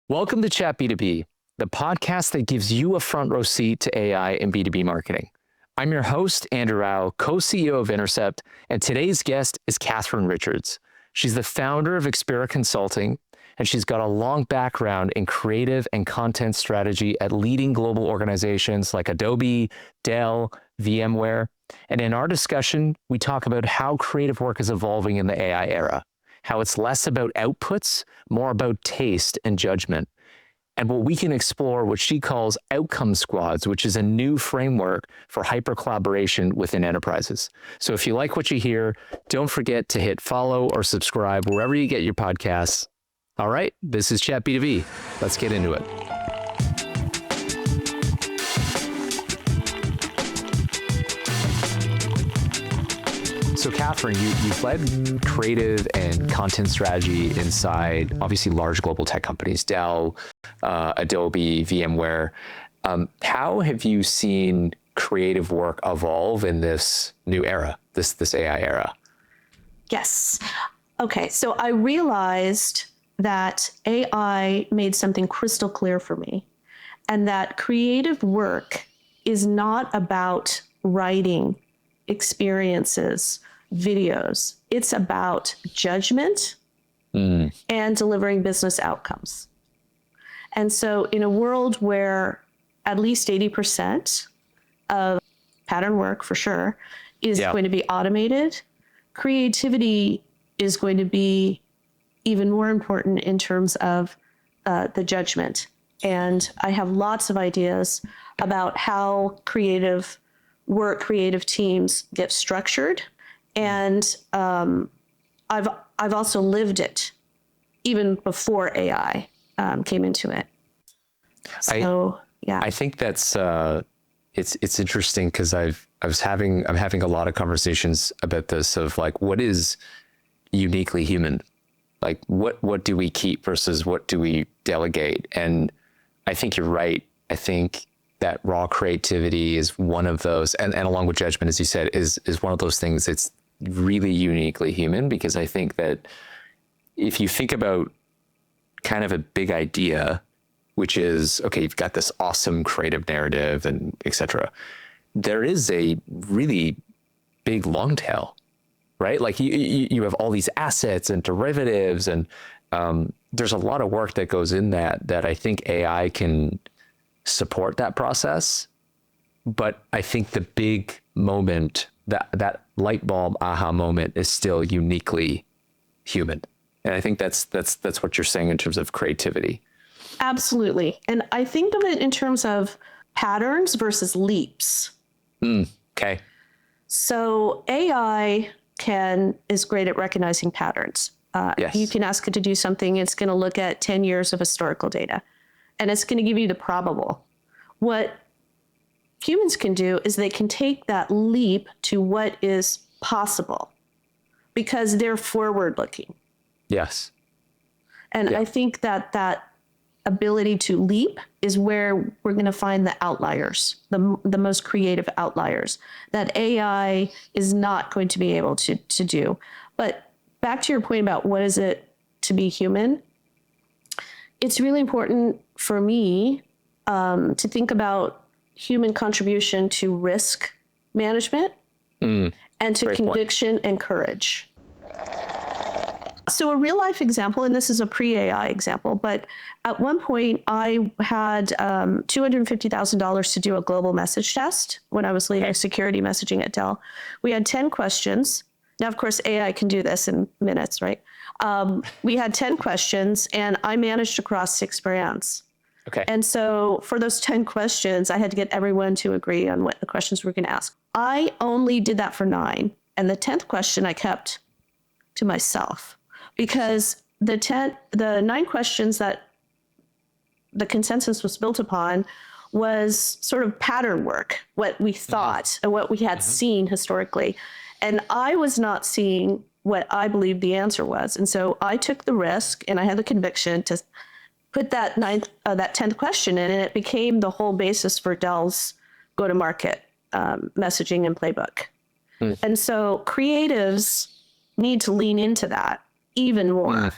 Welcome to Chat B2B, the podcast that gives you a front row seat to AI and B2B marketing. I'm your host, Andrew Rao, co-CEO of Intercept, and today's guest is Catherine Richards. She's the founder of Xpera Consulting, and she's got a long background in creative and content strategy at leading global organizations like Adobe, Dell, VMware. And in our discussion, we talk about how creative work is evolving in the AI era, how it's less about outputs, more about taste and judgment, and what we can explore what she calls outcome squads, which is a new framework for hyper collaboration within enterprises. So if you like what you hear, don't forget to hit follow or subscribe wherever you get your podcasts. All right, this is Chat B2B. Let's get into it. So Catherine, you've led creative and content strategy inside obviously large global tech companies, Dell, Adobe, VMware. How have you seen creative work evolve in this new era, this AI era? Yes. Okay, so I realized that AI made something crystal clear for me, and that creative work is not about writing experiences, videos. It's about judgment and delivering business outcomes. And so in a world where at least 80% of pattern work, for sure, is going to be automated, creativity is going to be even more important in terms of the judgment. And I have lots of ideas about how creative work, creative teams get structured. And I've also lived it even before AI came into it. So I think that's it's interesting because I'm having a lot of conversations about this of like, what is uniquely human? Like what do we keep versus what do we delegate? And I think you're right. I think that raw creativity is one of those, and along with judgment, as you said, is one of those things that's really uniquely human, because I think that if you think about kind of a big idea, which is, okay, you've got this awesome creative narrative and et cetera, there is a really big long tail, right? Like you have all these assets and derivatives, and there's a lot of work that goes in that I think AI can support that process. But I think the big moment, that light bulb aha moment, is still uniquely human. And I think that's what you're saying in terms of creativity. Absolutely. And I think of it in terms of patterns versus leaps. Okay. So AI is great at recognizing patterns. Yes. You can ask it to do something. It's going to look at 10 years of historical data, and it's going to give you the probable. What humans can do is they can take that leap to what is possible because they're forward looking. Yes. And I think that ability to leap is where we're going to find the outliers, the most creative outliers that AI is not going to be able to do. But back to your point about what is it to be human, it's really important for me to think about human contribution to risk management and to conviction and courage. So a real life example, and this is a pre-AI example, but at one point I had $250,000 to do a global message test when I was leading security messaging at Dell. We had 10 questions. Now, of course, AI can do this in minutes, right? We had 10 questions, and I managed to cross 6 brands. Okay. And so for those 10 questions, I had to get everyone to agree on what the questions we were going to ask. I only did that for 9. And the 10th question I kept to myself, because the 9 questions that the consensus was built upon was sort of pattern work, what we thought and what we had seen historically. And I was not seeing what I believed the answer was. And so I took the risk, and I had the conviction to put that 10th question in, and it became the whole basis for Dell's go-to-market messaging and playbook. And so creatives need to lean into that even more.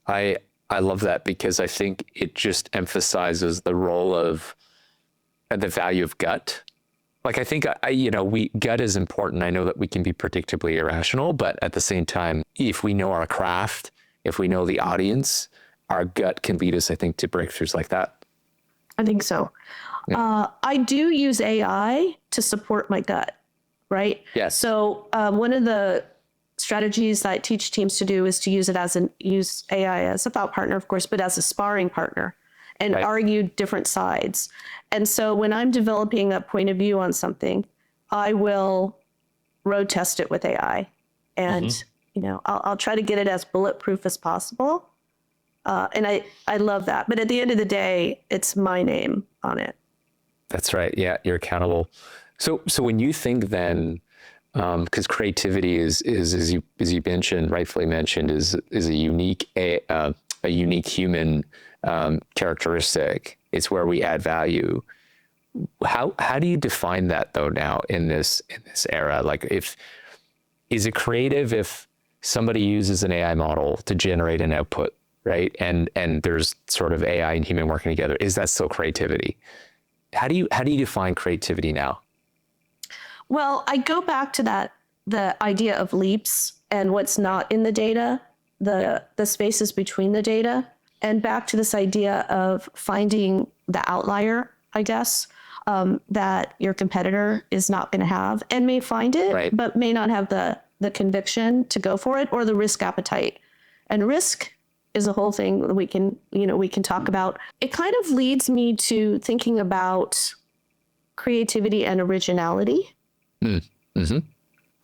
I I love that because I think it just emphasizes the role of the value of gut. Like I think gut is important. I know that we can be predictably irrational, but at the same time, if we know our craft, if we know the audience, our gut can lead us, I think, to breakthroughs like that. I think so. Yeah. I do use AI to support my gut, right? Yes. So one of the strategies that I teach teams to do is to use AI as a thought partner, of course, but as a sparring partner and Right. argue different sides. And so when I'm developing a point of view on something, I will road test it with AI, and I'll try to get it as bulletproof as possible. And I love that. But at the end of the day, it's my name on it. That's right. Yeah, you're accountable. So when you think then, because creativity is as you mentioned, rightfully mentioned, is a unique human characteristic. It's where we add value. How do you define that though now in this era? Like, is it creative if somebody uses an AI model to generate an output, right? And there's sort of AI and human working together. Is that still creativity? How do you define creativity now? Well, I go back to the idea of leaps and what's not in the data, the spaces between the data, and back to this idea of finding the outlier, I guess, that your competitor is not going to have and may find it, Right. but may not have the conviction to go for it or the risk appetite. And risk is a whole thing that we can talk about. It kind of leads me to thinking about creativity and originality. Mm-hmm.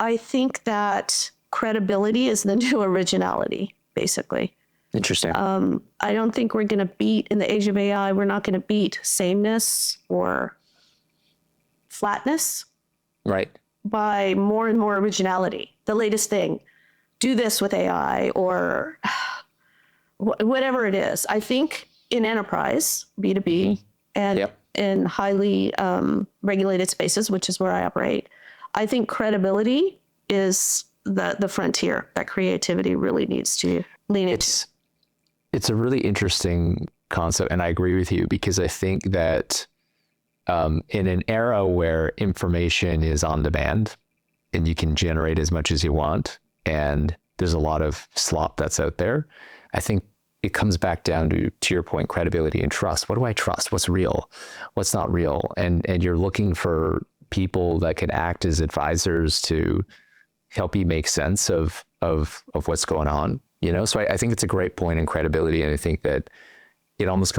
I think that credibility is the new originality, basically. Interesting. I don't think we're going to beat, in the age of AI, we're not going to beat sameness or flatness. Right. By more and more originality. The latest thing, do this with AI or whatever it is. I think in enterprise, B2B, and in highly regulated spaces, which is where I operate, I think credibility is the frontier that creativity really needs to lean into. It's a really interesting concept, and I agree with you because I think that in an era where information is on demand and you can generate as much as you want, and there's a lot of slop that's out there, I think it comes back down to your point, credibility and trust. What do I trust? What's real? What's not real? And you're looking for people that can act as advisors to help you make sense of what's going on. So I think it's a great point in credibility, and I think that it almost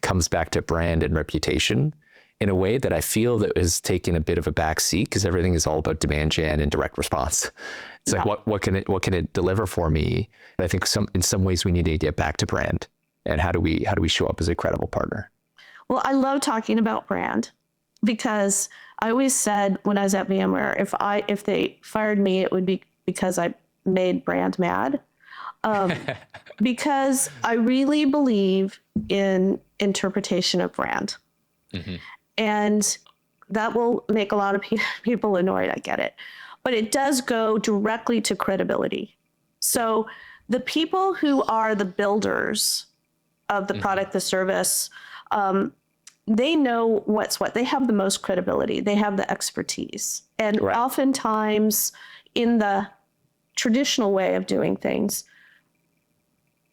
comes back to brand and reputation in a way that I feel that has taken a bit of a back seat because everything is all about demand gen and direct response. It's like what can it deliver for me? And I think in some ways we need to get back to brand, and how do we show up as a credible partner? Well, I love talking about brand because I always said when I was at VMware, if they fired me, it would be because I made brand mad. Because I really believe in interpretation of brand. Mm-hmm. And that will make a lot of people annoyed. I get it. But it does go directly to credibility. So the people who are the builders of the product, the service, they know what's what. They have the most credibility. They have the expertise. And oftentimes in the traditional way of doing things,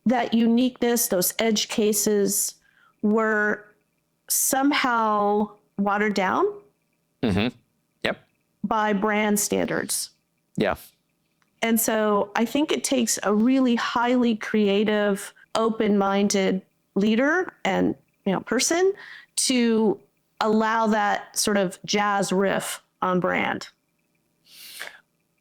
that uniqueness, those edge cases were somehow watered down by brand standards. Yeah. And so I think it takes a really highly creative, open-minded leader and person to allow that sort of jazz riff on brand.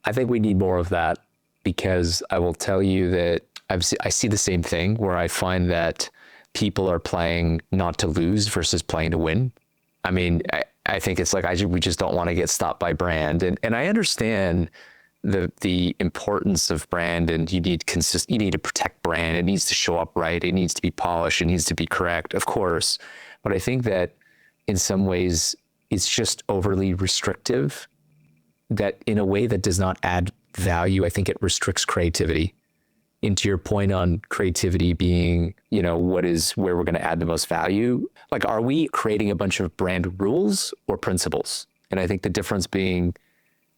I think we need more of that, because I will tell you that I see the same thing where I find that people are playing not to lose versus playing to win. I mean, I think it's like we just don't want to get stopped by brand, and I understand the importance of brand, and you need to protect brand. It needs to show up right. It needs to be polished. It needs to be correct, of course. But I think that in some ways it's just overly restrictive. That in a way that does not add value. I think it restricts creativity. into your point on creativity being, where we're going to add the most value. Like, are we creating a bunch of brand rules or principles? And I think the difference being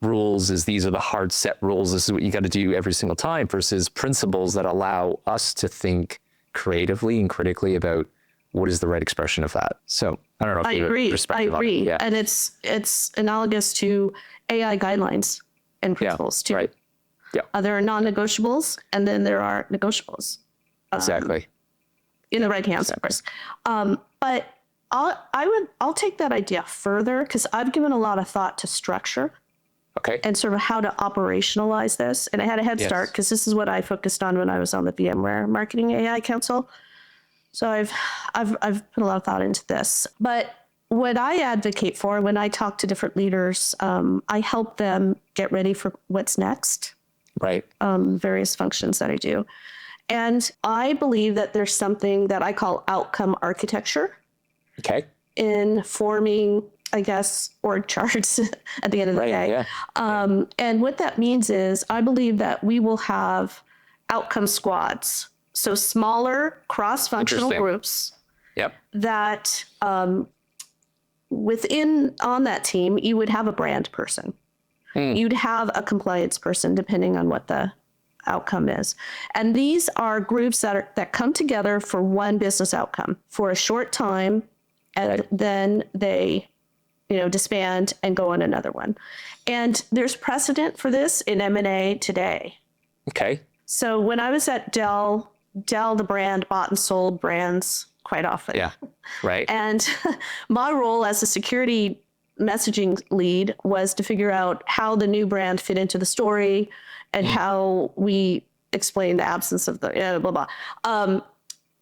rules is these are the hard set rules. This is what you got to do every single time versus principles that allow us to think creatively and critically about what is the right expression of that. So I don't know if I you have a agree. I perspective on it. agree. Yeah. And it's analogous to AI guidelines and principles too. Right. Yeah. There are non-negotiables, and then there are negotiables. Exactly. In the right hands, of course. But I'll take that idea further because I've given a lot of thought to structure Okay. and sort of how to operationalize this. And I had a head start because this is what I focused on when I was on the VMware Marketing AI Council. So I've put a lot of thought into this. But what I advocate for when I talk to different leaders, I help them get ready for what's next. Right. Various functions that I do. And I believe that there's something that I call outcome architecture. Okay. In forming, I guess, org charts at the end of the day. Yeah. And what that means is I believe that we will have outcome squads. So smaller cross-functional groups Yep. that on that team, you would have a brand person. You'd have a compliance person, depending on what the outcome is. And these are groups that come together for one business outcome for a short time, and then they disband and go on another one. And there's precedent for this in M&A today. Okay. So when I was at Dell, the brand bought and sold brands quite often. Yeah. Right. And my role as a security messaging lead was to figure out how the new brand fit into the story and how we explain the absence of the blah, blah.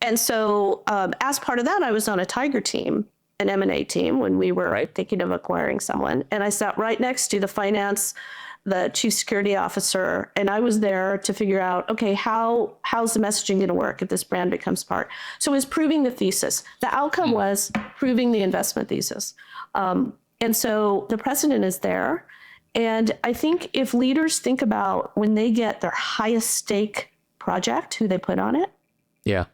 And so as part of that, I was on a Tiger team, an M&A team, when we were thinking of acquiring someone. And I sat right next to the finance, the chief security officer, and I was there to figure out, okay, how's the messaging going to work if this brand becomes part? So it was proving the thesis. The outcome was proving the investment thesis. And so the precedent is there. And I think if leaders think about when they get their highest stake project, who they put on it, Yeah.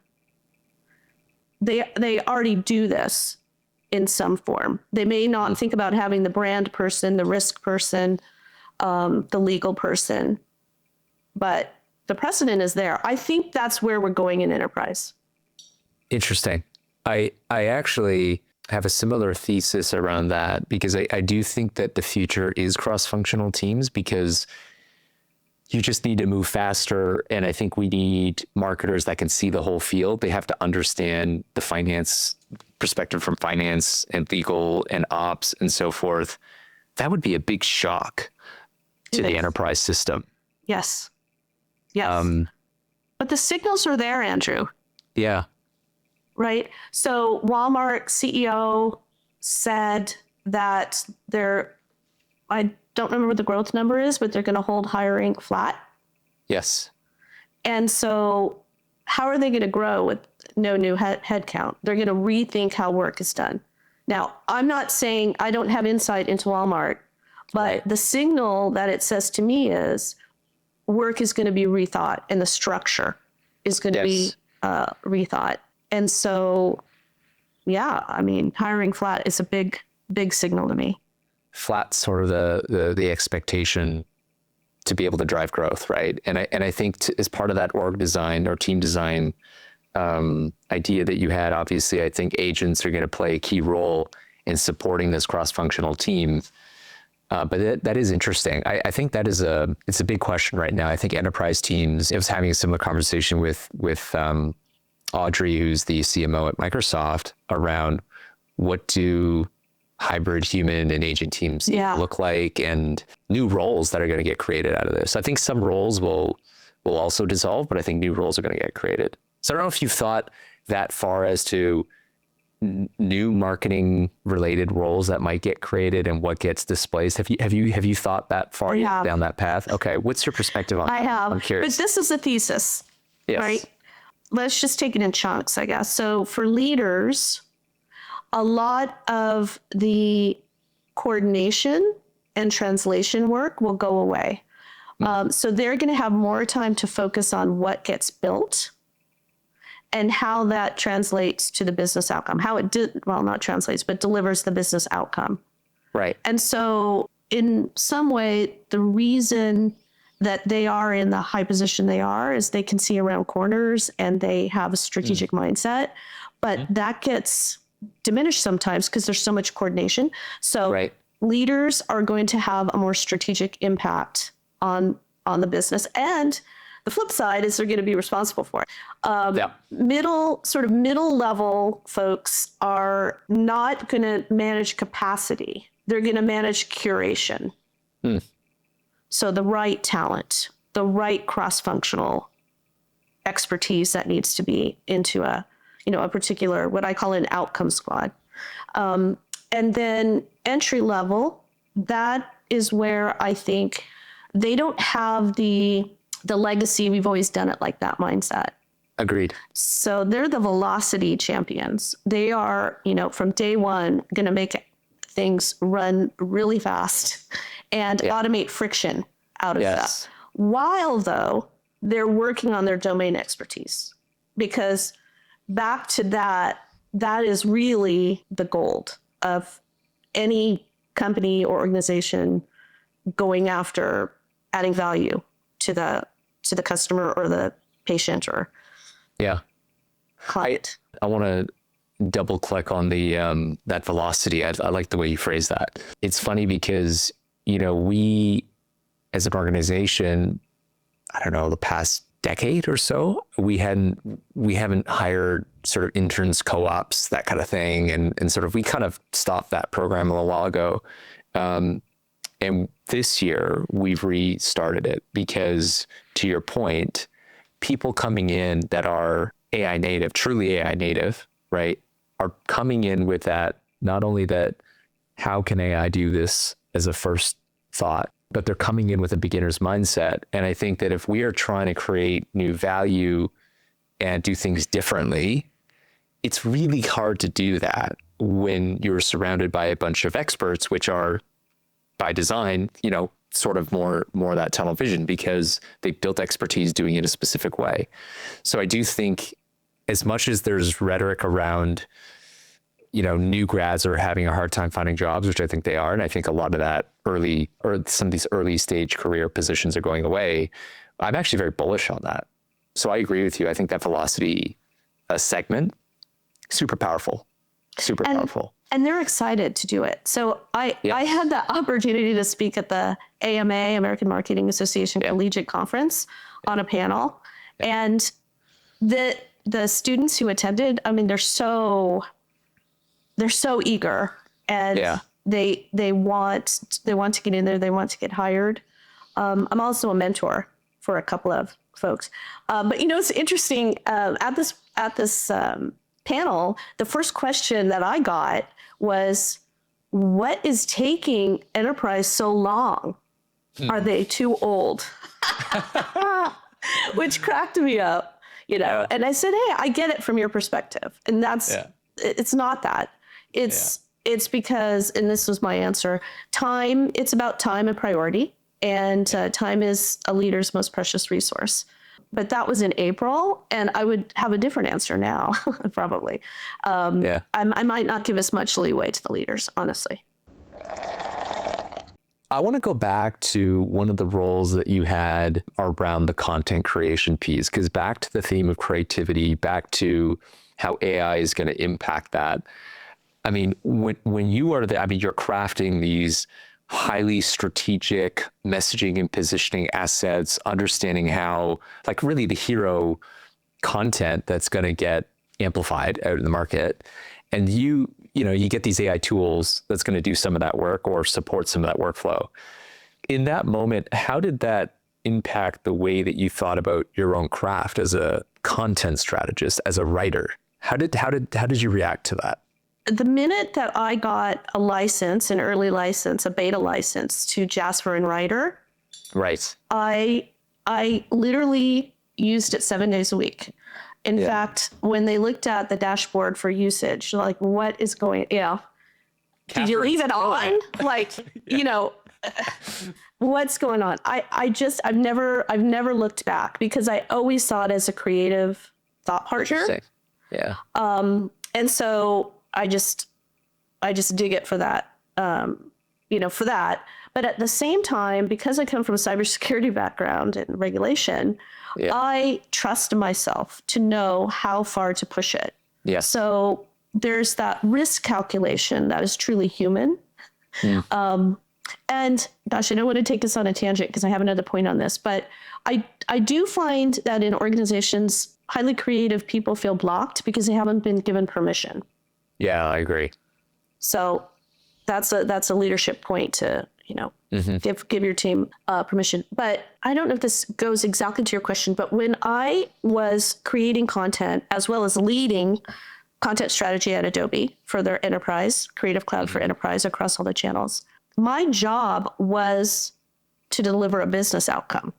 they already do this in some form. They may not think about having the brand person, the risk person, the legal person, but the precedent is there. I think that's where we're going in enterprise. Interesting. I actually have a similar thesis around that because I do think that the future is cross-functional teams because you just need to move faster. And I think we need marketers that can see the whole field. They have to understand the finance perspective from finance and legal and ops and so forth. That would be a big shock to the enterprise system. Yes. Yes. But the signals are there, Andrew. Yeah. Right. So Walmart CEO said that I don't remember what the growth number is, but they're going to hold hiring flat. Yes. And so how are they going to grow with no new head count? They're going to rethink how work is done. Now, I'm not saying I don't have insight into Walmart, but the signal that it says to me is work is going to be rethought and the structure is going to be rethought. And so, yeah, I mean, hiring flat is a big, big signal to me. Flat sort of the expectation to be able to drive growth, right? And I think as part of that org design or team design idea that you had, obviously, I think agents are going to play a key role in supporting this cross-functional team. But that is interesting. I think that is it's a big question right now. I think enterprise teams, I was having a similar conversation with Audrey, who's the CMO at Microsoft, around what do hybrid human and agent teams look like and new roles that are going to get created out of this. I think some roles will also dissolve, but I think new roles are going to get created. So I don't know if you've thought that far as to new marketing related roles that might get created and what gets displaced. Have you thought that far down that path? Okay. What's your perspective on that? I have. I'm curious. But this is a thesis, right? Yes. Let's just take it in chunks, I guess. So for leaders, a lot of the coordination and translation work will go away. So they're going to have more time to focus on what gets built and how that translates to the business outcome, how it not translates, but delivers the business outcome. Right. And so in some way, the reason that they are in the high position they are is they can see around corners and they have a strategic mindset, but that gets diminished sometimes because there's so much coordination. So leaders are going to have a more strategic impact on the business. And the flip side is they're going to be responsible for it. Middle level folks are not going to manage capacity. They're going to manage curation. So the right talent, the right cross-functional expertise that needs to be into a particular, what I call an outcome squad. And then entry level, that is where I think they don't have the legacy, we've always done it like that mindset. Agreed. So they're the velocity champions. They are, from day one, going to make things run really fast and automate friction out of that. While though, they're working on their domain expertise, because back to that is really the gold of any company or organization going after adding value to the customer or the patient or client. I want to double click on the that velocity. I like the way you phrase that. It's funny because we as an organization, I don't know, the past decade or so, we haven't hired sort of interns, co-ops, that kind of thing, and sort of we kind of stopped that program a little while ago. And this year we've restarted it because, to your point, people coming in that are AI native, truly AI native, right, are coming in with that, not only that, how can AI do this as a first thought, but they're coming in with a beginner's mindset. And I think that if we are trying to create new value and do things differently, it's really hard to do that when you're surrounded by a bunch of experts, which are by design, sort of more that tunnel vision because they built expertise doing it a specific way. So I do think, as much as there's rhetoric around, new grads are having a hard time finding jobs, which I think they are, and I think a lot of that some of these early stage career positions are going away, I'm actually very bullish on that. So I agree with you. I think that velocity segment, super powerful. And they're excited to do it. So I had the opportunity to speak at the AMA, American Marketing Association Collegiate Conference, on a panel. And the students who attended, I mean, they're so eager, and they want to get in there. They want to get hired. I'm also a mentor for a couple of folks. But it's interesting, at this panel, the first question that I got was, what is taking enterprise so long? Are they too old? Which cracked me up, and I said, hey, I get it from your perspective. And it's not that. It's because, and this was my answer, time, it's about time and priority. And time is a leader's most precious resource. But that was in April, and I would have a different answer now, probably. I might not give as much leeway to the leaders, honestly. I want to go back to one of the roles that you had around the content creation piece, because back to the theme of creativity, back to how AI is going to impact that. I mean, when you are there, I mean, you're crafting these highly strategic messaging and positioning assets, understanding how, like, really the hero content that's going to get amplified out in the market. And you get these AI tools that's going to do some of that work or support some of that workflow. In that moment, how did that impact the way that you thought about your own craft as a content strategist, as a writer? How did you react to that? The minute that I got a license, an early license, a beta license to Jasper and Writer, right, I literally used it 7 days a week. In fact, when they looked at the dashboard for usage, like, what is going, did you leave it on? Like, What's going on? I've never looked back because I always saw it as a creative thought partner. Interesting. Yeah. And so I just dig it for that, for that. But at the same time, because I come from a cybersecurity background and regulation, Yeah. I trust myself to know how far to push it. Yeah. So there's that risk calculation that is truly human. And gosh, I don't want to take us on a tangent because I have another point on this, but I do find that in organizations, highly creative people feel blocked because they haven't been given permission. Yeah, I agree. So that's a leadership point to, give your team permission. But I don't know if this goes exactly to your question, but when I was creating content as well as leading content strategy at Adobe for their enterprise, Creative Cloud for enterprise across all the channels, my job was to deliver a business outcome.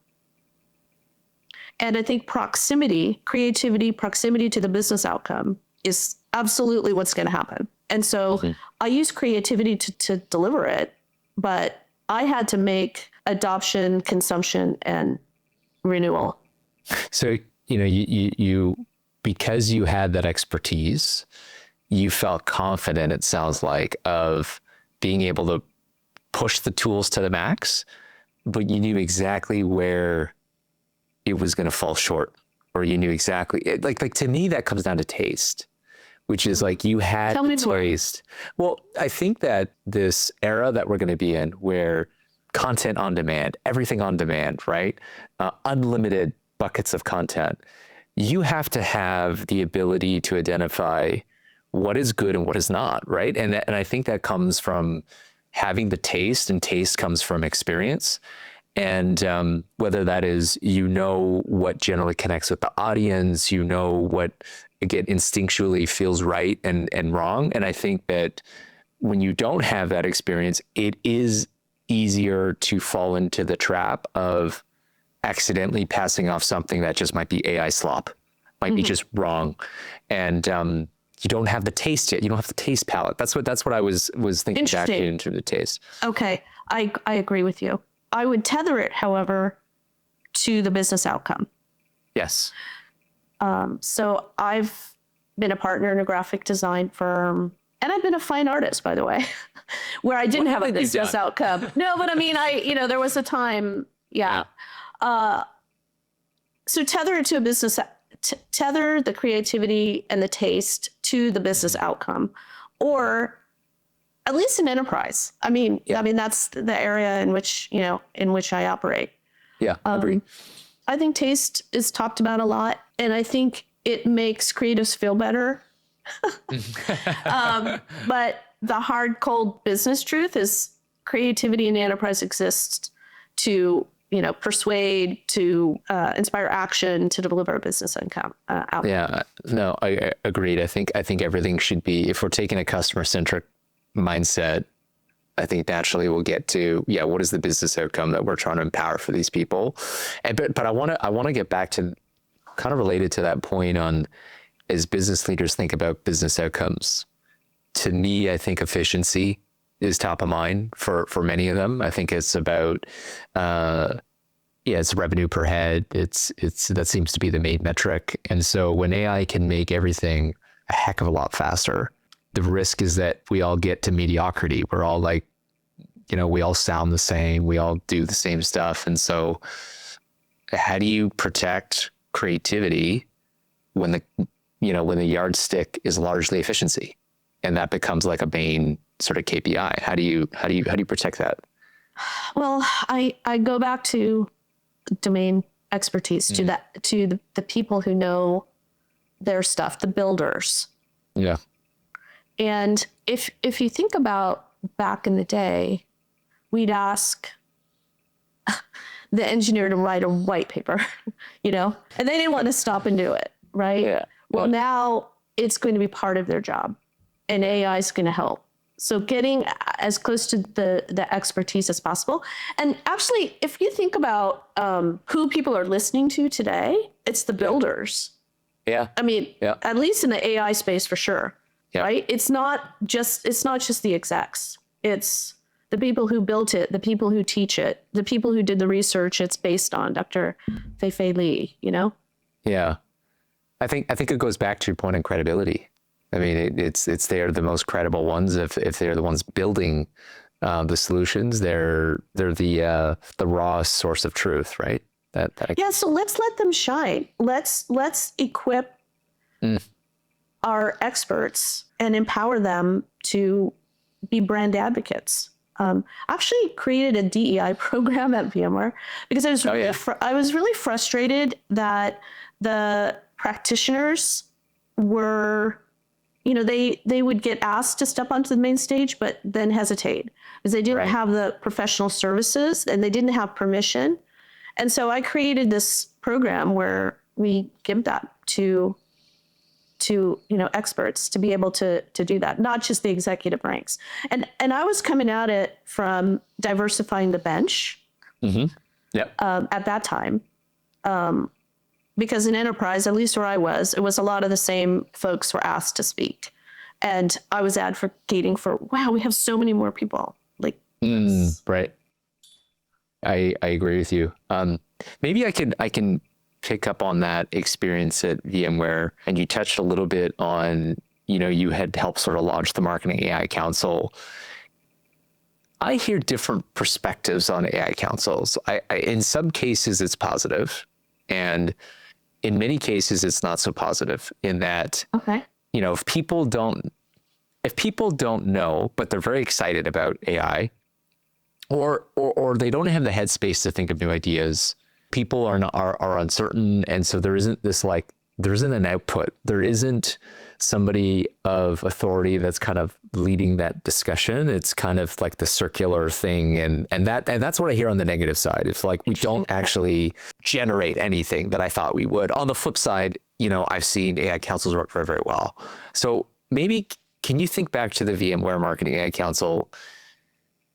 And I think creativity, proximity to the business outcome is absolutely what's going to happen. And so I use creativity to deliver it, but I had to make adoption, consumption, and renewal. So, you because you had that expertise, you felt confident, it sounds like, of being able to push the tools to the max, but you knew exactly where it was going to fall short, or you knew exactly like to me, that comes down to taste, which is like you had taste. Well, I think that this era that we're going to be in, where content on demand, everything on demand, right? Unlimited buckets of content, you have to have the ability to identify what is good and what is not, right? And I think that comes from having the taste, and taste comes from experience. And whether that is, what generally connects with the audience, what, again, instinctually feels right and wrong. And I think that when you don't have that experience, it is easier to fall into the trap of accidentally passing off something that just might be AI slop, might be just wrong. And you don't have the taste yet. You don't have the taste palette. That's what I was thinking back in terms of taste. Okay, I agree with you. I would tether it, however, to the business outcome. Yes. So I've been a partner in a graphic design firm, and I've been a fine artist, by the way, where I didn't have a business outcome. No, but I mean, there was a time, yeah. So tether it to a business, tether the creativity and the taste to the business outcome, or at least an enterprise. I mean, that's the area in which I operate. Yeah, agree. I think taste is talked about a lot, and I think it makes creatives feel better. But the hard, cold business truth is creativity in the enterprise exists to, persuade, to inspire action, to deliver a business outcome. Yeah, no, I agreed. I think everything should be, if we're taking a customer-centric mindset, I think naturally we'll get to, what is the business outcome that we're trying to empower for these people? But I want to get back to, kind of related to that point on, as business leaders think about business outcomes, to me, I think efficiency is top of mind for many of them. I think it's about, it's revenue per head. It's that seems to be the main metric. And so when AI can make everything a heck of a lot faster, the risk is that we all get to mediocrity. We're all like, we all sound the same. We all do the same stuff. And so how do you protect creativity when the yardstick is largely efficiency, and that becomes like a main sort of KPI? How do you protect that? Well, I go back to domain expertise, to the people who know their stuff, the builders. Yeah. And if you think about back in the day, we'd ask the engineer to write a white paper, and they didn't want to stop and do it, right? Yeah. Well, now it's going to be part of their job, and AI is going to help. So getting as close to the expertise as possible. And actually, if you think about who people are listening to today, it's the builders. Yeah. I mean, at least in the AI space for sure. Yeah. Right? It's not just the execs. It's the people who built it, the people who teach it, the people who did the research it's based on, Dr. Fei Li, you know? Yeah. I think it goes back to your point on credibility. I mean, it's they're the most credible ones. If they're the ones building the solutions, they're the raw source of truth, right? Yeah. So let's let them shine. Let's equip our experts and empower them to be brand advocates. I actually created a DEI program at VMware because I was really frustrated that the practitioners were, you know, they would get asked to step onto the main stage, but then hesitate because they didn't have the professional services and they didn't have permission. And so I created this program where we give that to experts to be able to do that, not just the executive ranks. And I was coming at it from diversifying the bench at that time. Because in enterprise, at least where I was, it was a lot of the same folks were asked to speak. And I was advocating for, wow, we have so many more people. Like, right. I agree with you. Maybe I can pick up on that experience at VMware, and you touched a little bit on, you had helped sort of launch the Marketing AI Council. I hear different perspectives on AI councils. In some cases, it's positive, and in many cases, it's not so positive. In that, if people don't know, but they're very excited about AI, or they don't have the headspace to think of new ideas, people are uncertain, and so there isn't an output. There isn't somebody of authority that's kind of leading that discussion. It's kind of like the circular thing, and that's what I hear on the negative side. It's like we don't actually generate anything that I thought we would. On the flip side, I've seen AI councils work very, very well. So maybe can you think back to the VMware Marketing AI Council?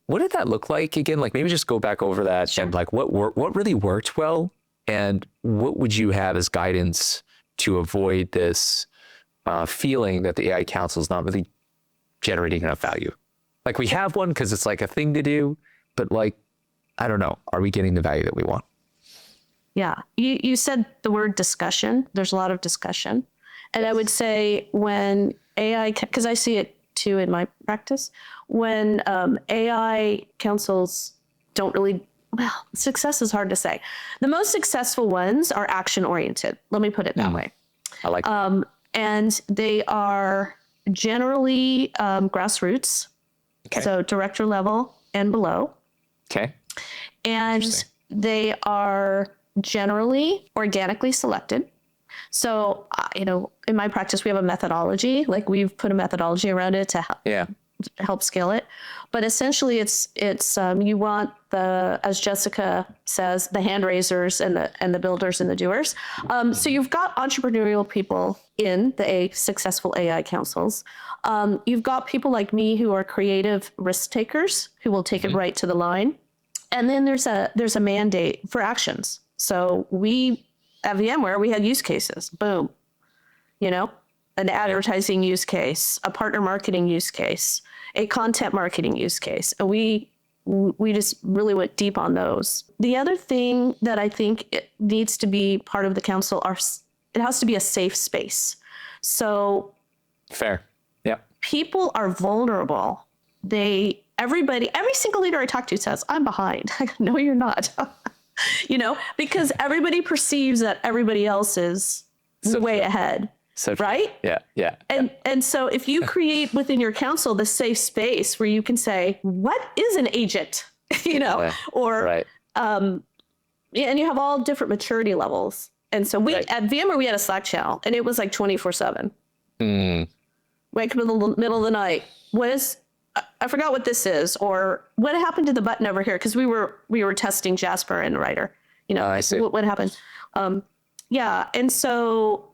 What did that look like again? Like maybe just go back over that and like what really worked well, and what would you have as guidance to avoid this feeling that the AI council is not really generating enough value? Like we have one because it's like a thing to do, but like, I don't know, are we getting the value that we want? Yeah, you said the word discussion. There's a lot of discussion. And I would say when AI, because I see it too in my practice, when AI councils don't really, well, success is hard to say. The most successful ones are action oriented. Let me put it that way. I like that. And they are generally grassroots, so director level and below. Okay. And they are generally organically selected. So, in my practice, we have a methodology, like we've put a methodology around it to help scale it. But essentially it's you want as Jessica says, the hand raisers and the builders and the doers. So you've got entrepreneurial people in the successful AI councils. You've got people like me who are creative risk takers who will take it right to the line. And then there's a mandate for actions. So at VMware, we had use cases. Boom. An advertising use case, a partner marketing use case, a content marketing use case. And we just really went deep on those. The other thing that I think it needs to be part of the council it has to be a safe space. So fair. Yeah. People are vulnerable. Every single leader I talk to says, I'm behind. No, you're not. Because everybody perceives that everybody else is way ahead. Right? Yeah. And so if you create within your council the safe space where you can say, what is an agent? Or and you have all different maturity levels. And so at VMware, we had a Slack channel and it was like 24/7. Wake up in the middle of the night. I forgot what this is, or what happened to the button over here? Because we were testing Jasper and Writer. I see. What happened? And so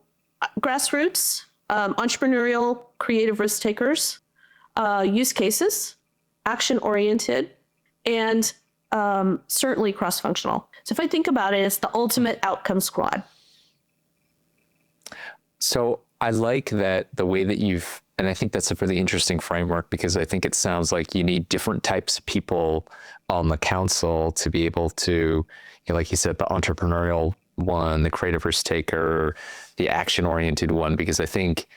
grassroots, entrepreneurial, creative risk takers, use cases, action oriented, and certainly cross-functional. So if I think about it, it's the ultimate outcome squad. So I like that the way that you've And I think that's a really interesting framework because I think it sounds like you need different types of people on the council to be able to, you know, like you said, the entrepreneurial one, the creative risk taker, the action oriented one, because I think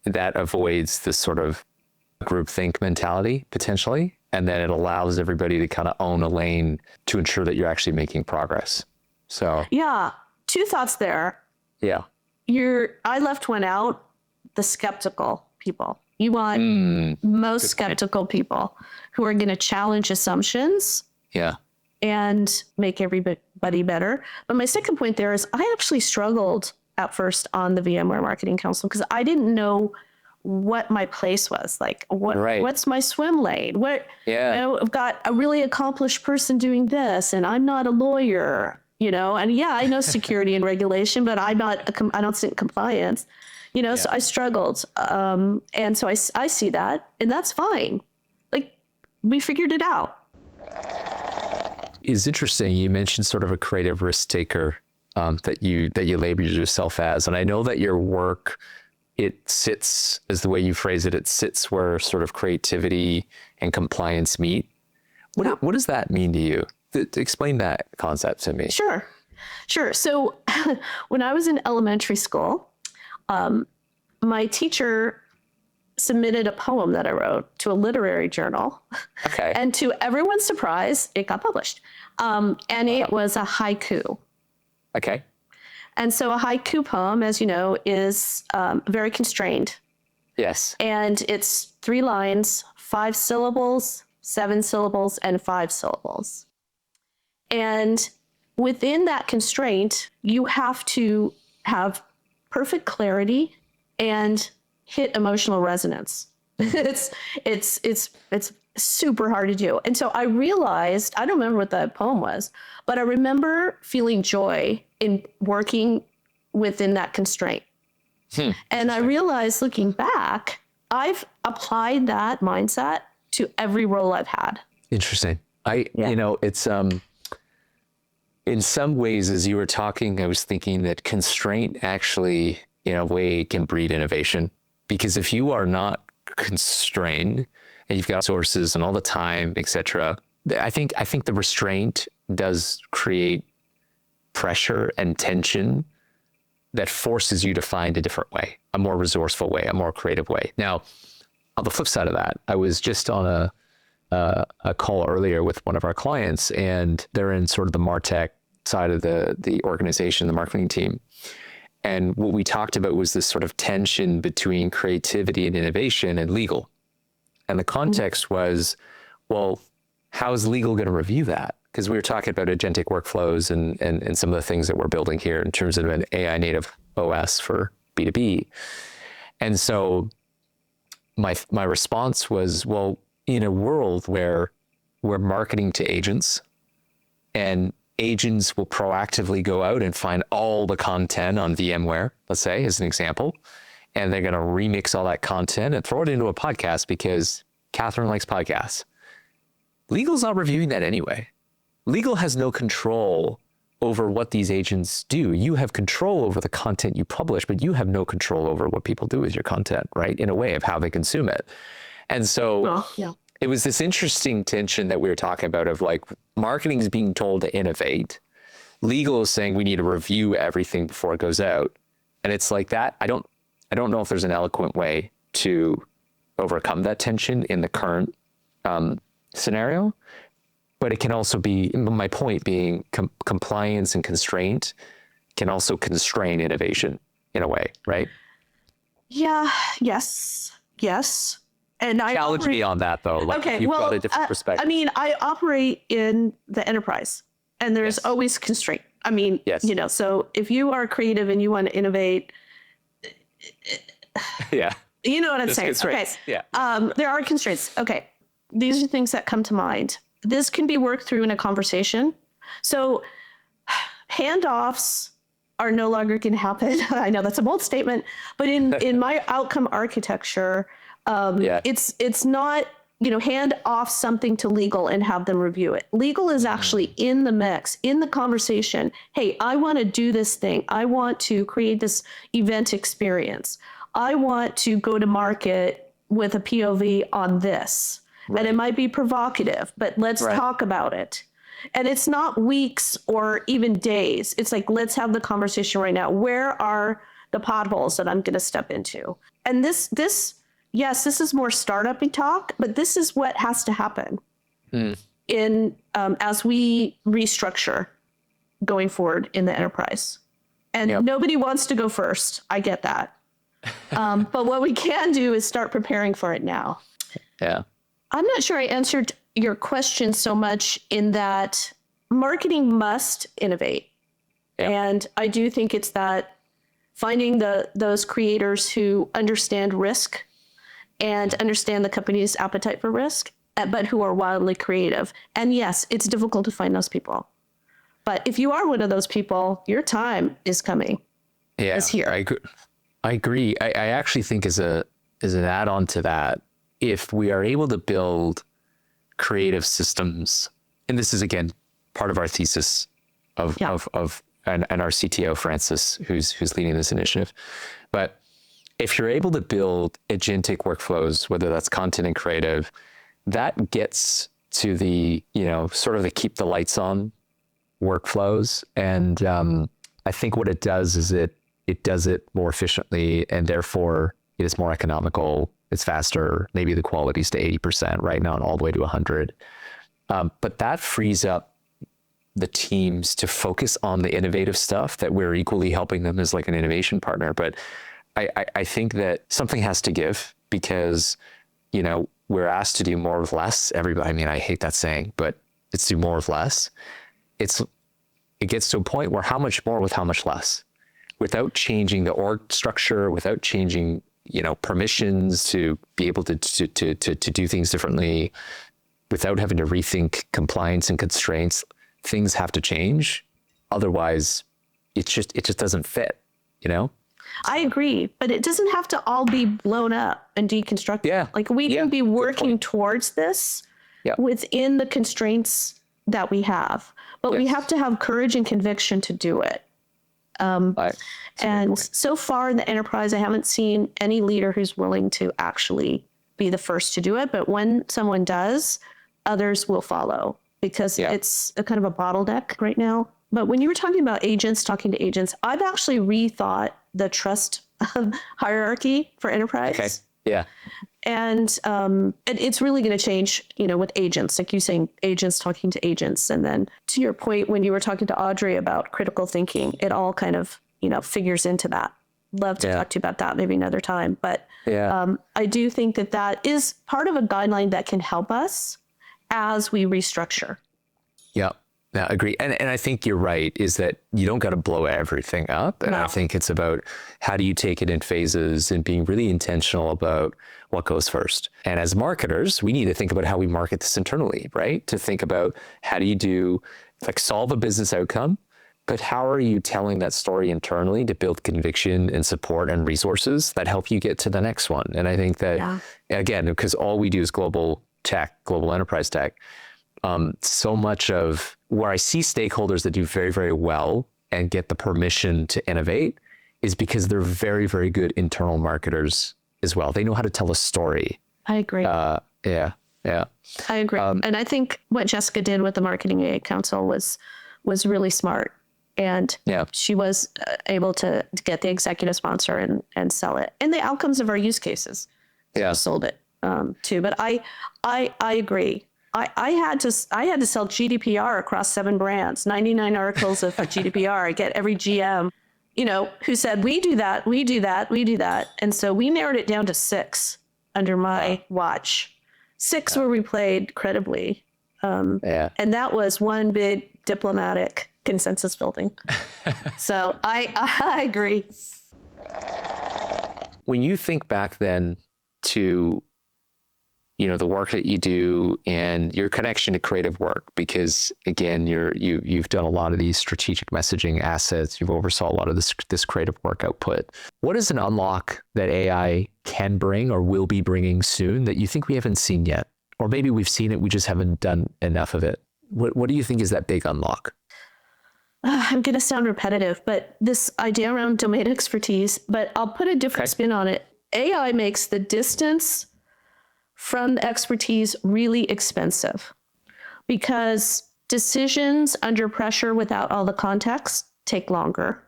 that avoids this sort of groupthink mentality potentially. And then it allows everybody to kind of own a lane to ensure that you're actually making progress. So, Yeah. Two thoughts there. yeah. I left one out, the skeptical people. You want most skeptical people who are going to challenge assumptions Yeah. and make everybody better. But my second point there is I actually struggled at first on the VMware Marketing Council because I didn't know what my place was. Like, what's my swim lane? I've got a really accomplished person doing this, and I'm not a lawyer, and yeah, I know security and regulation, but I don't sit in compliance, so I struggled. And so I see that, and that's fine. Like, we figured it out. It's interesting. You mentioned sort of a creative risk taker that you label yourself as, and I know that your work, it sits, as the way you phrase it, it sits where sort of creativity and compliance meet. What does that mean to you? Explain that concept to me. Sure. So when I was in elementary school, my teacher submitted a poem that I wrote to a literary journal. Okay. And to everyone's surprise, it got published. And it was a haiku. Okay. And so a haiku poem, as you know, is very constrained. Yes. And it's 3 lines, 5 syllables, 7 syllables, and 5 syllables. And within that constraint, you have to have perfect clarity and hit emotional resonance. It's super hard to do. And so I realized, I don't remember what the poem was, but I remember feeling joy in working within that constraint. And I realized, looking back, I've applied that mindset to every role I've had. Interesting. It's in some ways, as you were talking, I was thinking that constraint actually, in a way, can breed innovation. Because if you are not constrained and you've got sources and all the time, etc., I think the restraint does create pressure and tension that forces you to find a different way, a more resourceful way, a more creative way. Now, on the flip side of that, I was just on a call earlier with one of our clients, and they're in sort of the MarTech side of the organization, the marketing team. And what we talked about was this sort of tension between creativity and innovation and legal. And the context was, well, how is legal going to review that? Because we were talking about agentic workflows and some of the things that we're building here in terms of an AI native OS for B2B. And so my response was, well, in a world where we're marketing to agents and agents will proactively go out and find all the content on VMware, let's say, as an example, and they're going to remix all that content and throw it into a podcast because Catherine likes podcasts. Legal's not reviewing that anyway. Legal has no control over what these agents do. You have control over the content you publish, but you have no control over what people do with your content, right? In a way of how they consume it. And so it was this interesting tension that we were talking about of like marketing is being told to innovate. Legal is saying we need to review everything before it goes out. And it's like that. I don't know if there's an eloquent way to overcome that tension in the current scenario, but it can also be, my point being, compliance and constraint can also constrain innovation in a way, right? Yeah. Yes. And I challenge me on that though. Like, okay, you've got a different perspective. I mean, I operate in the enterprise, and there's always constraint. I mean, so if you are creative and you want to innovate, you know what I'm saying. Okay. There are constraints. Okay. These are things that come to mind. This can be worked through in a conversation. So handoffs are no longer going to happen. I know that's a bold statement, but in my outcome architecture, it's not, hand off something to legal and have them review it. Legal is actually in the mix, in the conversation. Hey, I want to do this thing. I want to create this event experience. I want to go to market with a POV on this. Right. And it might be provocative, but let's talk about it. And it's not weeks or even days. It's like, let's have the conversation right now. Where are the potholes that I'm going to step into? And this, yes, this is more startup-y talk, but this is what has to happen in as we restructure going forward in the enterprise. And nobody wants to go first. I get that. But what we can do is start preparing for it now. Yeah. I'm not sure I answered your question so much in that marketing must innovate. Yeah. And I do think it's that finding those creators who understand risk and understand the company's appetite for risk, but who are wildly creative. And yes, it's difficult to find those people. But if you are one of those people, your time is coming. Yeah, is here. I agree. I actually think as an add-on to that, if we are able to build creative systems, and this is again part of our thesis of our CTO Francis, who's leading this initiative, but if you're able to build agentic workflows, whether that's content and creative, that gets to the sort of the keep the lights on workflows, and I think what it does is it does it more efficiently, and therefore it is more economical. It's faster. Maybe the quality's to 80% right now, and all the way to 100. But that frees up the teams to focus on the innovative stuff that we're equally helping them as like an innovation partner. But I think that something has to give, because we're asked to do more with less. Everybody, I mean, I hate that saying, but it's do more with less. It gets to a point where how much more with how much less, without changing the org structure, without changing permissions to be able to do things differently, without having to rethink compliance and constraints. Things have to change, otherwise it just doesn't fit. I agree, but it doesn't have to all be blown up and deconstructed. Yeah, like we can be working towards this within the constraints that we have, but we have to have courage and conviction to do it. And so far in the enterprise, I haven't seen any leader who's willing to actually be the first to do it. But when someone does, others will follow, because it's a kind of a bottleneck right now. But when you were talking about agents, talking to agents, I've actually rethought the trust hierarchy for enterprise. Okay. Yeah. And it's really going to change, with agents, like you saying, agents talking to agents. And then to your point, when you were talking to Audrey about critical thinking, it all kind of, figures into that. Love to talk to you about that maybe another time. But I do think that is part of a guideline that can help us as we restructure. Yeah. No, I agree. And I think you're right, is that you don't got to blow everything up. And I think it's about how do you take it in phases and being really intentional about what goes first. And as marketers, we need to think about how we market this internally, right? To think about how do you solve a business outcome, but how are you telling that story internally to build conviction and support and resources that help you get to the next one? And I think that, again, because all we do is global tech, global enterprise tech, so much of where I see stakeholders that do very, very well and get the permission to innovate is because they're very, very good internal marketers as well. They know how to tell a story. I agree. Yeah. I agree. And I think what Jessica did with the Marketing AI Council was really smart. And she was able to get the executive sponsor and sell it. And the outcomes of our use cases sold it too. But I agree. I had to sell GDPR across 7 brands, 99 articles of GDPR. I get every GM, who said, we do that. And so we narrowed it down to 6 under my watch. 6 where we played credibly. And that was one big diplomatic consensus building. So I agree. When you think back then to the work that you do and your connection to creative work, because again, you've done a lot of these strategic messaging assets, you've oversaw a lot of this creative work output. What is an unlock that AI can bring or will be bringing soon that you think we haven't seen yet? Or maybe we've seen it, we just haven't done enough of it. What do you think is that big unlock? I'm going to sound repetitive, but this idea around domain expertise, but I'll put a different spin on it. AI makes the distance from the expertise really expensive because decisions under pressure without all the context take longer.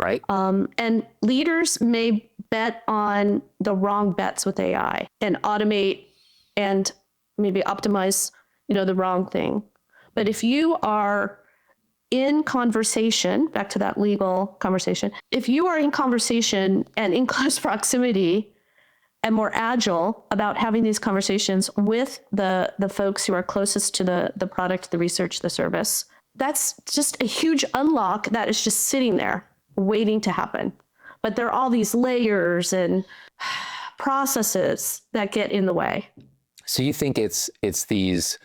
Right. And leaders may bet on the wrong bets with AI and automate and maybe optimize, the wrong thing. But if you are in conversation, back to that legal conversation, if you are in conversation and in close proximity and more agile about having these conversations with the folks who are closest to the product, the research, the service, that's just a huge unlock that is just sitting there waiting to happen. But there are all these layers and processes that get in the way. So you think it's these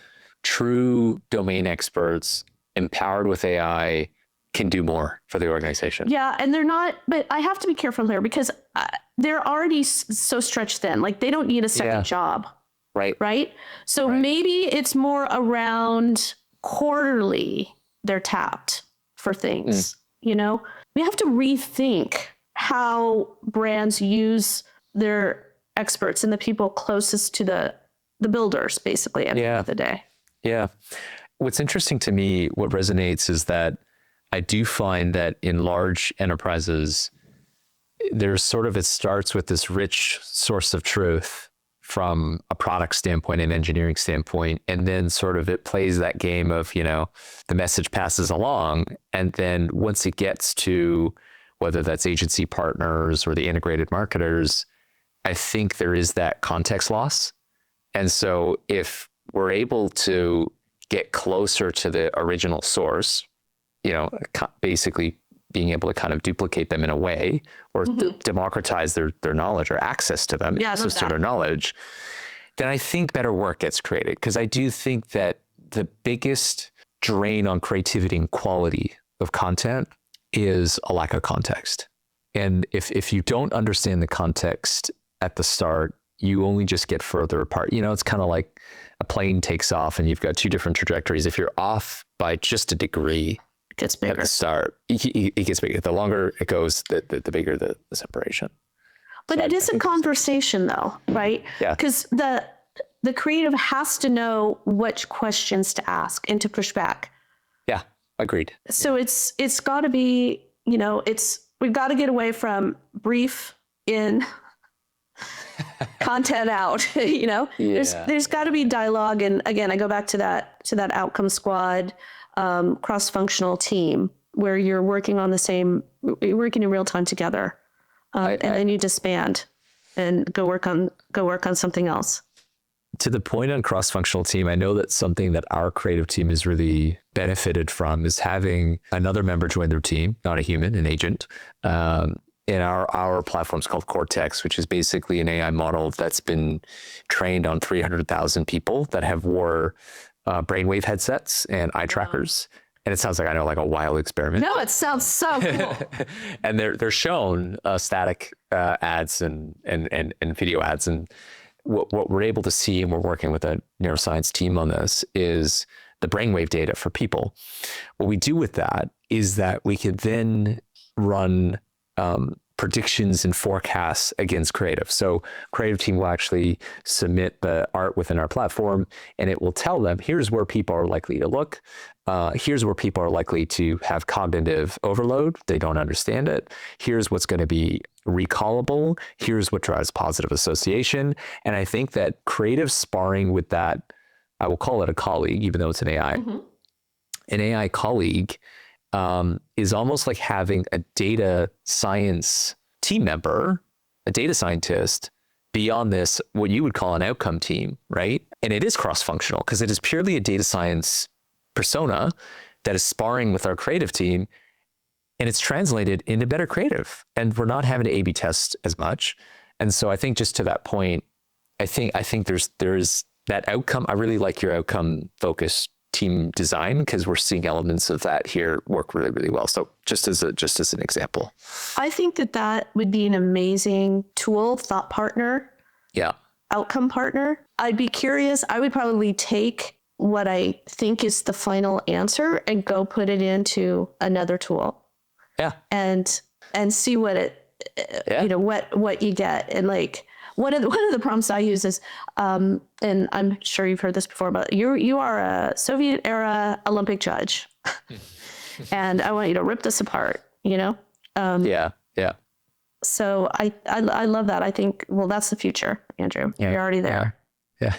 true domain experts empowered with AI can do more for the organization? Yeah, and they're not, but I have to be careful here because they're already so stretched thin. Like they don't need a second job. Right? So maybe it's more around quarterly they're tapped for things, We have to rethink how brands use their experts and the people closest to the builders, basically, at the end of the day. Yeah. What's interesting to me, what resonates is that I do find that in large enterprises, there's sort of, it starts with this rich source of truth from a product standpoint and engineering standpoint. And then sort of it plays that game of, the message passes along. And then once it gets to whether that's agency partners or the integrated marketers, I think there is that context loss. And so if we're able to get closer to the original source, basically being able to kind of duplicate them in a way or democratize their knowledge or access to them, access to their knowledge, then I think better work gets created. Because I do think that the biggest drain on creativity and quality of content is a lack of context. And if you don't understand the context at the start, you only just get further apart. It's kind of like a plane takes off and you've got two different trajectories. If you're off by just a degree, it gets bigger. At the start, it gets bigger. The longer it goes, the bigger the separation. But it is a conversation though, right? Yeah. Because the creative has to know which questions to ask and to push back. Yeah, agreed. So it's got to be, we've got to get away from brief in, content out. There's got to be dialogue. And again, I go back to that outcome squad, cross-functional team where you're working you're working in real time together, and then you disband and go work on something else. To the point on cross-functional team, I know that something that our creative team has really benefited from is having another member join their team, not a human, an agent. And our platform's called Cortex, which is basically an AI model that's been trained on 300,000 people that have wore brainwave headsets and eye trackers. And it sounds like a wild experiment. No, it sounds so cool. And they're shown static ads and video ads. And what we're able to see, and we're working with a neuroscience team on this, is the brainwave data for people. What we do with that is that we can then run predictions and forecasts against creative. So creative team will actually submit the art within our platform, and it will tell them, here's where people are likely to look. Here's where people are likely to have cognitive overload. They don't understand it. Here's what's going to be recallable. Here's what drives positive association. And I think that creative sparring with that, I will call it a colleague, even though it's an AI, an AI colleague, is almost like having a data science team member, a data scientist, beyond this, what you would call an outcome team, right? And it is cross-functional because it is purely a data science persona that is sparring with our creative team, and it's translated into better creative. And we're not having to A/B test as much. And so I think just to that point, I think there's that outcome. I really like your outcome focused team design because we're seeing elements of that here work really, really well. So just as an example, I think that would be an amazing tool, thought partner, outcome partner. I'd be curious. I would probably take what I think is the final answer and go put it into another tool. And see what it, what you get. And like, one of the prompts I use is, and I'm sure you've heard this before, but you are a Soviet era Olympic judge, and I want you to rip this apart. Yeah. So I love that. I think, well, that's the future, Andrew. Yeah. You're already there. Yeah.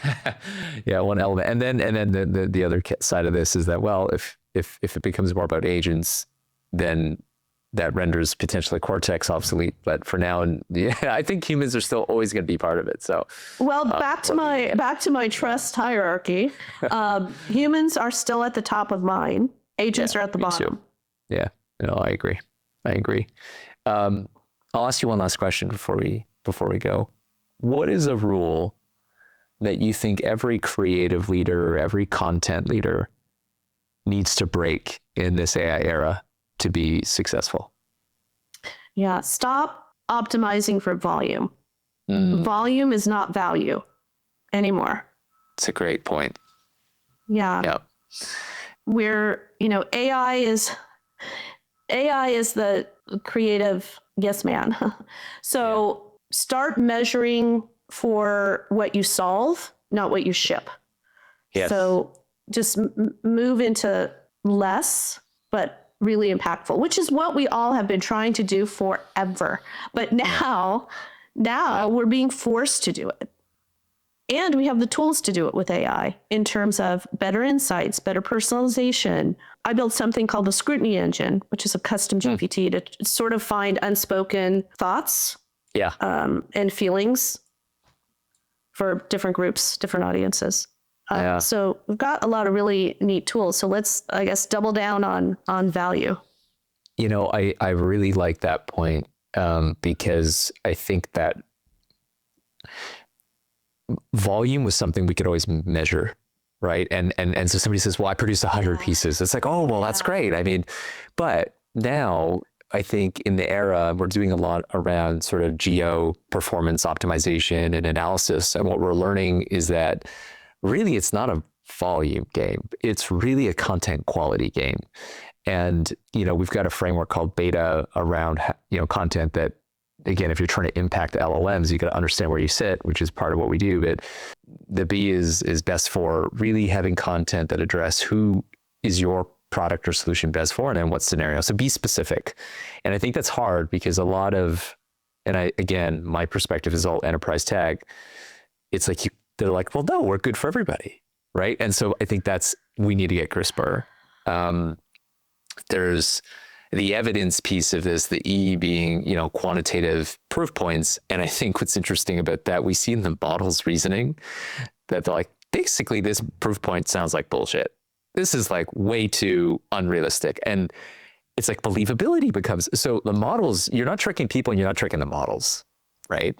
Yeah. One element. And then the other side of this is that, well, if it becomes more about agents, then that renders potentially Cortex obsolete. But for now, and I think humans are still always going to be part of it. So, well, back to my trust hierarchy. Humans are still at the top of mine. Agents are at the bottom. Too. Yeah. No, I agree. I'll ask you one last question before we go. What is a rule that you think every creative leader or every content leader needs to break in this AI era to be successful? Yeah, stop optimizing for volume. Volume is not value anymore. It's a great point. Yeah. Yep. AI is the creative yes man. So start measuring for what you solve, not what you ship. Yes. So just move into less, but really impactful, which is what we all have been trying to do forever. But now we're being forced to do it. And we have the tools to do it with AI in terms of better insights, better personalization. I built something called the Scrutiny Engine, which is a custom GPT to sort of find unspoken thoughts and feelings for different groups, different audiences. So we've got a lot of really neat tools. So let's, I guess, double down on value. I really like that point because I think that volume was something we could always measure, right? And so somebody says, well, I produced 100 pieces. It's like, oh, well, that's great. I mean, but now I think in the era, we're doing a lot around sort of geo performance optimization and analysis. And what we're learning is that really it's not a volume game. It's really a content quality game. And, we've got a framework called beta around, content that, again, if you're trying to impact the LLMs, you got to understand where you sit, which is part of what we do. But the B is best for really having content that address who is your product or solution best for, and then what scenario. So be specific. And I think that's hard because my perspective is all enterprise tag. It's like, they're like, well, no, we're good for everybody. Right. And so I think we need to get crisper. There's the evidence piece of this, the E being, quantitative proof points. And I think what's interesting about that, we see in the model's reasoning that they're like, basically this proof point sounds like bullshit. This is like way too unrealistic. And it's like believability becomes, so the models, you're not tricking people and you're not tricking the models, right?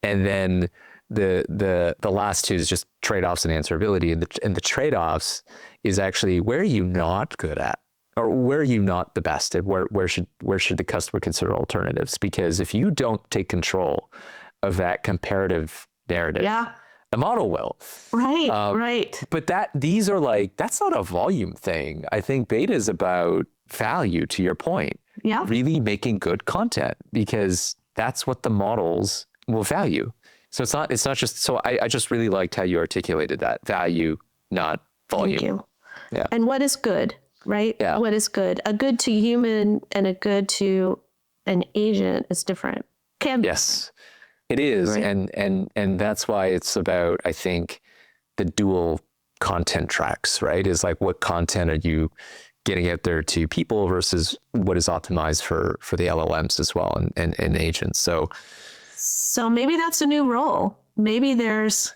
And then the last two is just trade-offs and answerability. And the trade-offs is actually, where are you not good at? Or where are you not the best at? Where should the customer consider alternatives? Because if you don't take control of that comparative narrative, the model will. Right. But that's not a volume thing. I think beta is about value, to your point. Yeah. Really making good content, because that's what the models will value. So it's not just, so I just really liked how you articulated that value, not volume. Thank you. Yeah. And what is good, right? Yeah. What is good? A good to human and a good to an agent is different. Yes, it is. Right. And that's why it's about, I think, the dual content tracks, right? Is like, what content are you getting out there to people versus what is optimized for the LLMs as well and agents. So maybe that's a new role. Maybe there's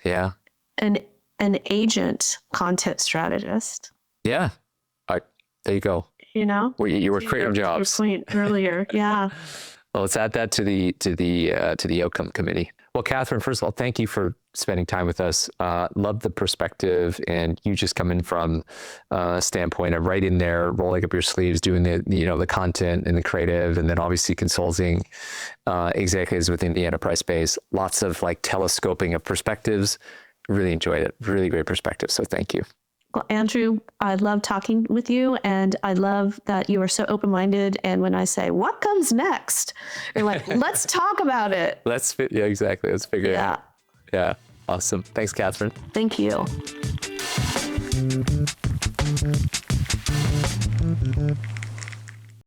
an agent content strategist. Yeah. There you go. You were creating jobs. Your point earlier. Yeah. Well, let's add that to the outcome committee. Well, Catherine, first of all, thank you for spending time with us. Love the perspective, and you just coming from a standpoint of right in there, rolling up your sleeves, doing the content and the creative, and then obviously consulting executives within the enterprise space. Lots of like telescoping of perspectives. Really enjoyed it. Really great perspective. So thank you. Well, Andrew, I love talking with you, and I love that you are so open-minded. And when I say, what comes next? You're like, let's talk about it. Yeah, exactly. Let's figure it Yeah. out. Yeah. Awesome. Thanks, Catherine. Thank you.